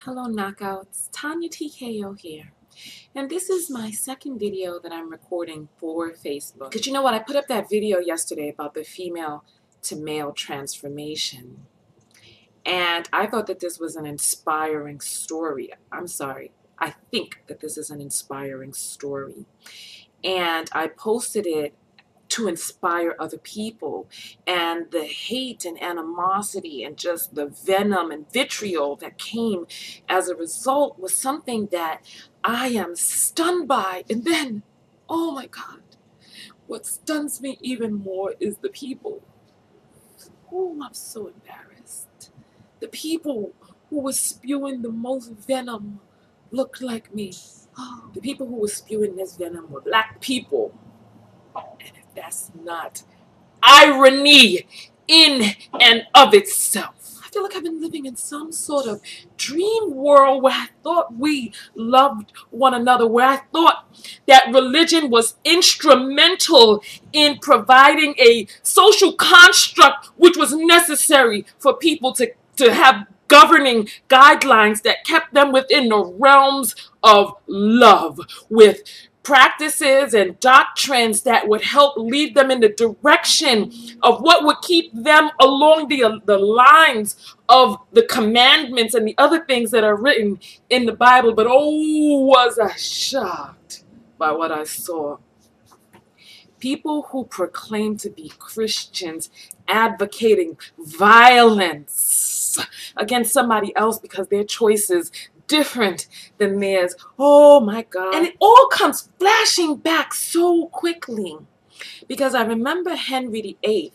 Hello Knockouts, Tanya TKO here. And this is my second video that I'm recording for Facebook. Because you know what, I put up that video yesterday about the female to male transformation. And I thought that this was an inspiring story. I'm sorry, I think that this is an inspiring story. And I posted it to inspire other people, and the hate and animosity and just the venom and vitriol that came as a result was something that I am stunned by. And then, oh my God, what stuns me even more is the people. Oh, I'm so embarrassed. The people who were spewing the most venom looked like me. Oh, the people who were spewing this venom were black people. And if that's not irony in and of itself, I feel like I've been living in some sort of dream world where I thought we loved one another, where I thought that religion was instrumental in providing a social construct which was necessary for people to have governing guidelines that kept them within the realms of love, with practices and doctrines that would help lead them in the direction of what would keep them along the lines of the commandments and the other things that are written in the Bible. But oh, was I shocked by what I saw. People who proclaim to be Christians advocating violence against somebody else because their choices different than theirs. Oh my God. And it all comes flashing back so quickly, because I remember Henry VIII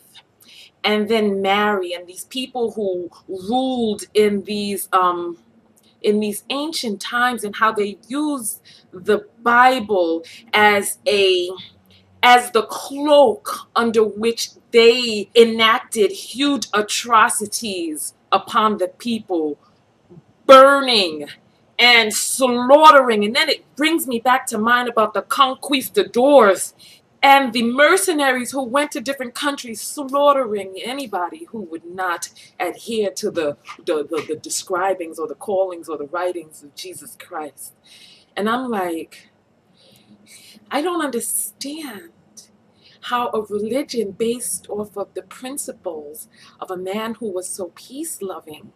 and then Mary and these people who ruled in these ancient times, and how they used the Bible as the cloak under which they enacted huge atrocities upon the people, burning and slaughtering. And then it brings me back to mind about the conquistadors and the mercenaries who went to different countries, slaughtering anybody who would not adhere to the describings or the callings or the writings of Jesus Christ. And I'm like, I don't understand how a religion based off of the principles of a man who was so peace-loving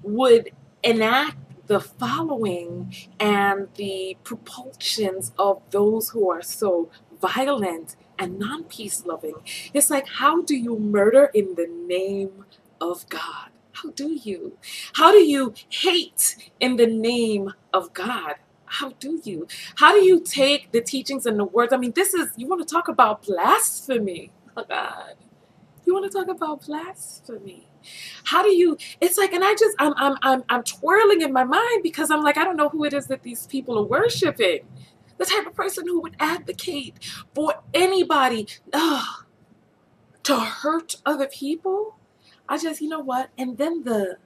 would enact the following and the propulsions of those who are so violent and non-peace loving. It's like, how do you murder in the name of God? How do you? How do you hate in the name of God? How do you? How do you take the teachings and the words? I mean, this is, you want to talk about blasphemy? Oh God. You want to talk about blasphemy? How do you? It's like, and I'm twirling in my mind, because I'm like, I don't know who it is that these people are worshiping. The type of person who would advocate for anybody to hurt other people. I just, you know what? And then the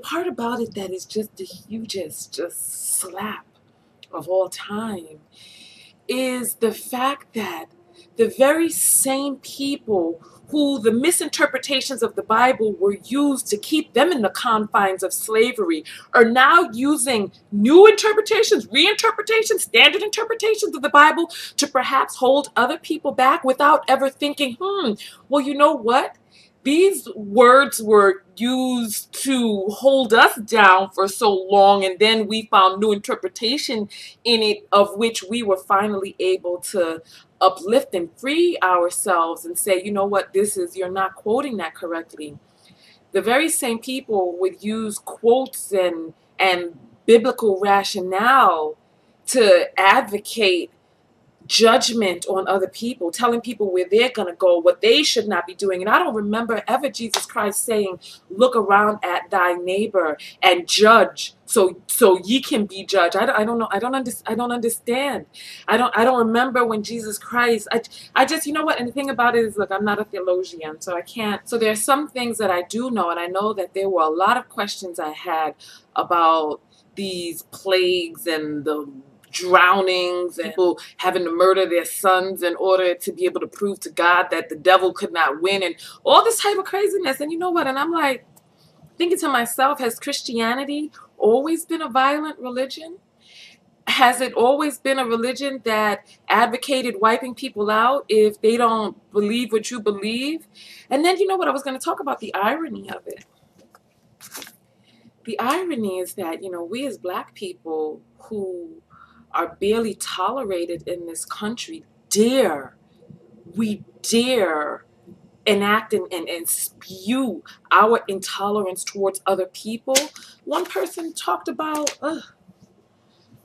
part about it that is just the hugest just slap of all time is the fact that the very same people who the misinterpretations of the Bible were used to keep them in the confines of slavery are now using new interpretations, reinterpretations, standard interpretations of the Bible to perhaps hold other people back without ever thinking, well, you know what? These words were used to hold us down for so long, and then we found new interpretation in it, of which we were finally able to uplift and free ourselves and say, you know what, this is, you're not quoting that correctly. The very same people would use quotes and biblical rationale to advocate judgment on other people, telling people where they're going to go, what they should not be doing. And I don't remember ever Jesus Christ saying, look around at thy neighbor and judge so ye can be judged. I don't know. I don't understand. I don't remember when Jesus Christ, I just, you know what, and the thing about it is, look, I'm not a theologian, so I can't. So there are some things that I do know, and I know that there were a lot of questions I had about these plagues and the drownings and people having to murder their sons in order to be able to prove to God that the devil could not win, and all this type of craziness. And you know what? And I'm like, thinking to myself, has Christianity always been a violent religion? Has it always been a religion that advocated wiping people out if they don't believe what you believe? And then, you know what, I was going to talk about the irony of it. The irony is that, we as Black people who are barely tolerated in this country we dare enact and spew our intolerance towards other people. One person talked about,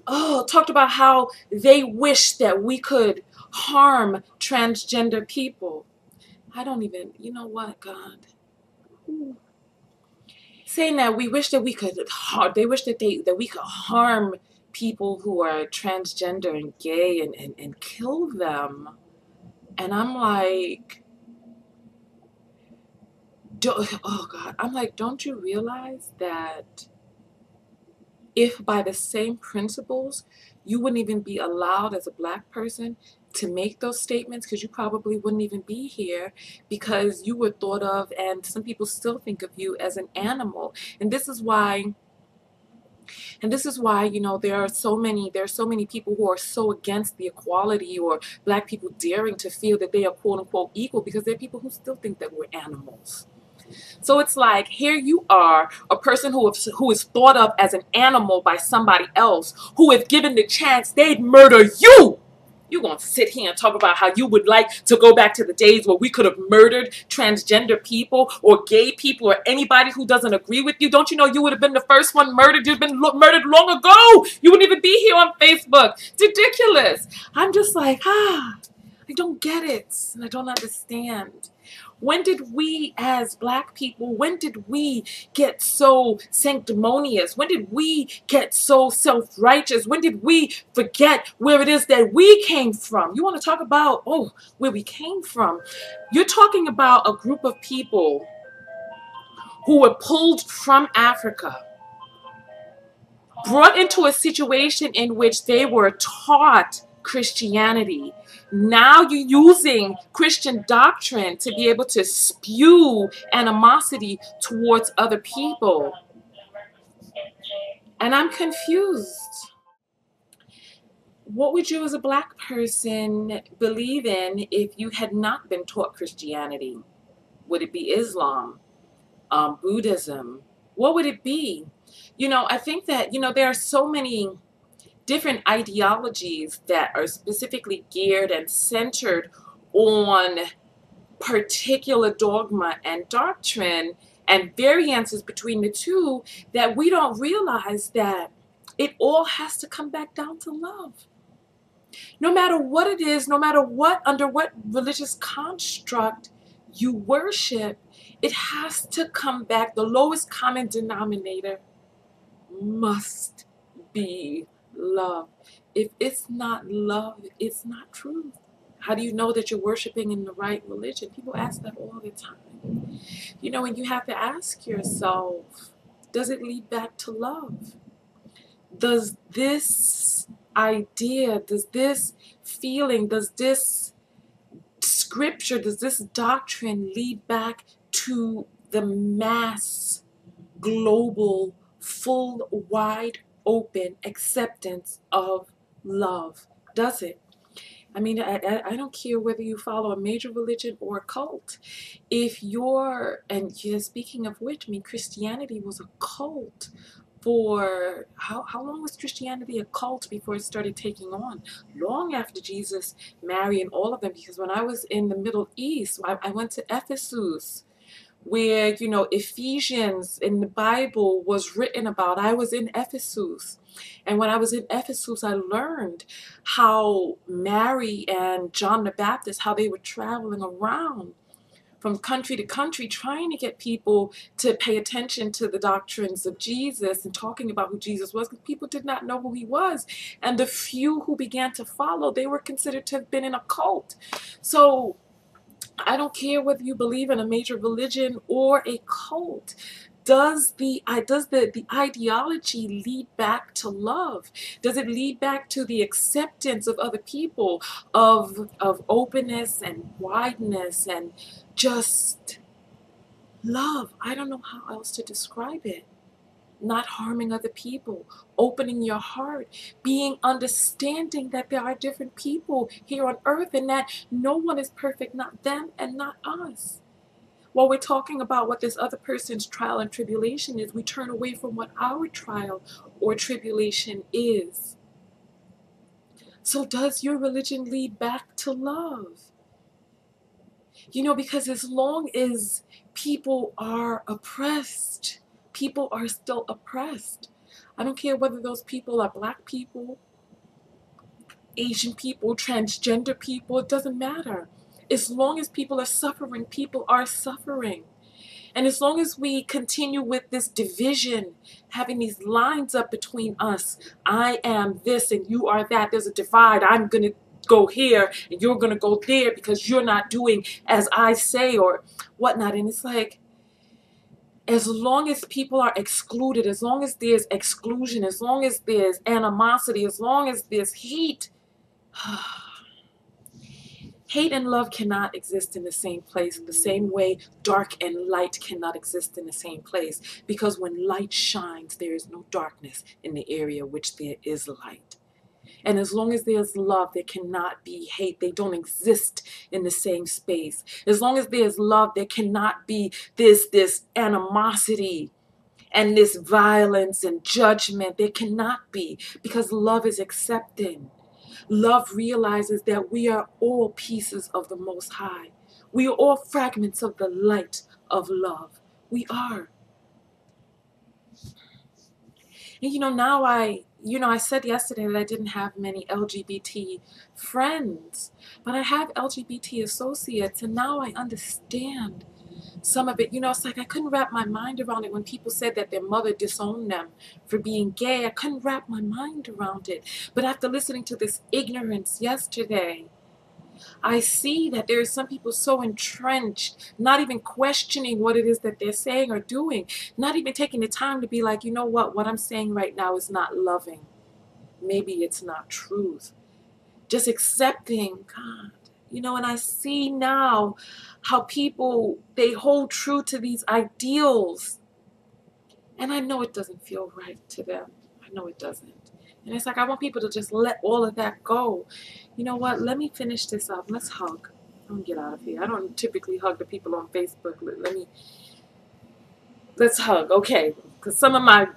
talked about how they wish that we could harm transgender people. I don't even, you know what, God? Saying that we wish that we could they wish that we could harm people who are transgender and gay and kill them. And I'm like, oh God, I'm like, don't you realize that if by the same principles you wouldn't even be allowed as a Black person to make those statements, because you probably wouldn't even be here, because you were thought of, and some people still think of you as an animal. And this is why there are so many people who are so against the equality, or Black people daring to feel that they are quote unquote equal, because there are people who still think that we're animals. So it's like, here you are, a person who is thought of as an animal by somebody else, who, if given the chance, they'd murder you. You're going to sit here and talk about how you would like to go back to the days where we could have murdered transgender people or gay people or anybody who doesn't agree with you. Don't you know you would have been the first one murdered? You'd been murdered long ago. You wouldn't even be here on Facebook. It's ridiculous. I'm just like, I don't get it. And I don't understand. When did we as Black people, when did we get so sanctimonious? When did we get so self-righteous? When did we forget where it is that we came from? You want to talk about, where we came from? You're talking about a group of people who were pulled from Africa, brought into a situation in which they were taught Christianity. Now you're using Christian doctrine to be able to spew animosity towards other people. And I'm confused. What would you as a Black person believe in if you had not been taught Christianity? Would it be Islam? Buddhism? What would it be? I think that, there are so many different ideologies that are specifically geared and centered on particular dogma and doctrine and variances between the two, that we don't realize that it all has to come back down to love. No matter what it is, no matter under what religious construct you worship, it has to come back. The lowest common denominator must be love. If it's not love, it's not truth. How do you know that you're worshiping in the right religion? People ask that all the time. And you have to ask yourself, does it lead back to love? Does this idea, does this feeling, does this scripture, does this doctrine lead back to the mass, global, full, wide open acceptance of love? Does it? I mean, I don't care whether you follow a major religion or a cult. Speaking of which, I mean, Christianity was a cult for, how long was Christianity a cult before it started taking on? Long after Jesus, Mary, and all of them. Because when I was in the Middle East, I went to Ephesus, where, Ephesians in the Bible was written about. I was in Ephesus. And when I was in Ephesus, I learned how Mary and John the Baptist, how they were traveling around from country to country trying to get people to pay attention to the doctrines of Jesus and talking about who Jesus was, because people did not know who he was. And the few who began to follow, they were considered to have been in a cult. So I don't care whether you believe in a major religion or a cult. Does the ideology lead back to love? Does it lead back to the acceptance of other people, of openness and wideness and just Love, I don't know how else to describe it. Not harming other people, opening your heart, being understanding that there are different people here on earth and that no one is perfect, not them and not us. While we're talking about what this other person's trial and tribulation is, we turn away from what our trial or tribulation is. So does your religion lead back to love? You know, because as long as people are oppressed, people are still oppressed. I don't care whether those people are black people, Asian people, transgender people, it doesn't matter. As long as people are suffering, people are suffering. And as long as we continue with this division, having these lines up between us, I am this and you are that, there's a divide, I'm going to go here and you're going to go there because you're not doing as I say or whatnot. And it's like, as long as people are excluded, as long as there's exclusion, as long as there's animosity, as long as there's hate, hate and love cannot exist in the same place, the same way dark and light cannot exist in the same place. Because when light shines, there is no darkness in the area which there is light. And as long as there's love, there cannot be hate. They don't exist in the same space. As long as there's love, there cannot be this animosity and this violence and judgment. There cannot be, because love is accepting. Love realizes that we are all pieces of the Most High. We are all fragments of the light of love. We are. And now I said yesterday that I didn't have many LGBT friends, but I have LGBT associates, and now I understand some of it. It's like I couldn't wrap my mind around it when people said that their mother disowned them for being gay. I couldn't wrap my mind around it. But after listening to this ignorance yesterday, I see that there are some people so entrenched, not even questioning what it is that they're saying or doing, not even taking the time to be like, you know what I'm saying right now is not loving. Maybe it's not truth. Just accepting God. And I see now how people, they hold true to these ideals. And I know it doesn't feel right to them. I know it doesn't. And it's like, I want people to just let all of that go. You know what? Let me finish this up. Let's hug. I'm gonna get out of here. I don't typically hug the people on Facebook. Let's hug. Okay. Because some of my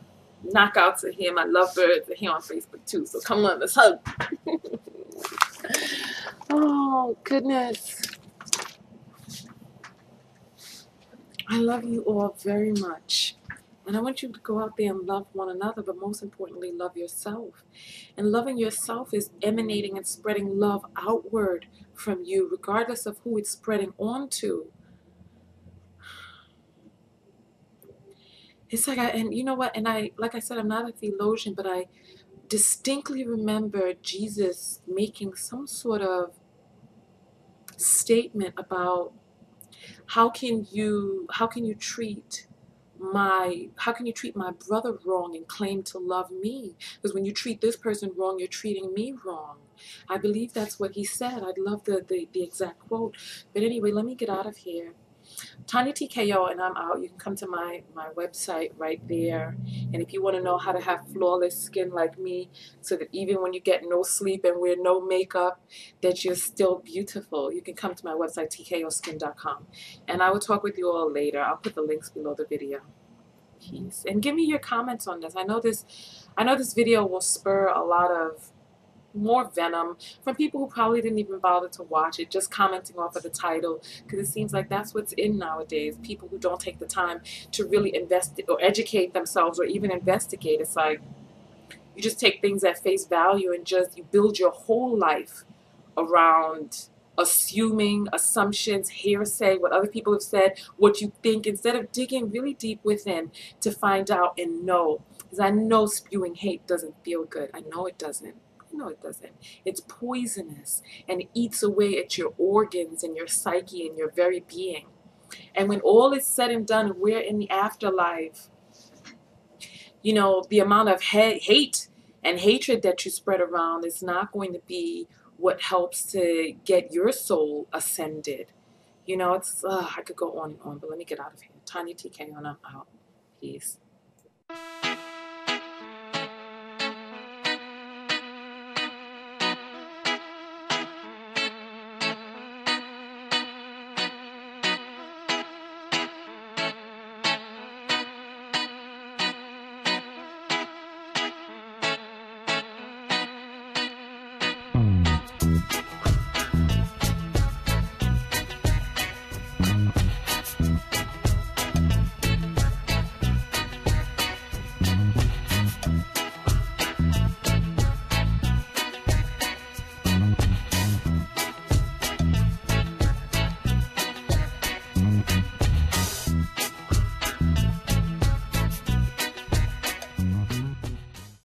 knockouts are here. My lovebirds are here on Facebook too. So come on, let's hug. Oh, goodness. I love you all very much. And I want you to go out there and love one another, but most importantly, love yourself. And loving yourself is emanating and spreading love outward from you, regardless of who it's spreading onto. It's like, and you know what? And like I said, I'm not a theologian, but I distinctly remember Jesus making some sort of statement about how can you treat my brother wrong and claim to love me? Because when you treat this person wrong, you're treating me wrong. I believe that's what he said. I'd love the exact quote. But anyway, let me get out of here. Tanya TKO, and I'm out. You can come to my website right there. And if you want to know how to have flawless skin like me, so that even when you get no sleep and wear no makeup, that you're still beautiful, you can come to my website, tkoskin.com. And I will talk with you all later. I'll put the links below the video. Peace. And give me your comments on this. I know this video will spur a lot of more venom from people who probably didn't even bother to watch it, just commenting off of the title, because it seems like that's what's in nowadays. People who don't take the time to really invest or educate themselves or even investigate. It's like you just take things at face value and just you build your whole life around assuming, assumptions, hearsay, what other people have said, what you think, instead of digging really deep within to find out and know. Because I know spewing hate doesn't feel good. I know it doesn't. No, it doesn't. It's poisonous and it eats away at your organs and your psyche and your very being. And when all is said and done, we're in the afterlife, the amount of hate and hatred that you spread around is not going to be what helps to get your soul ascended. I could go on and on, but let me get out of here. Tanya TK on, I'm out. Peace.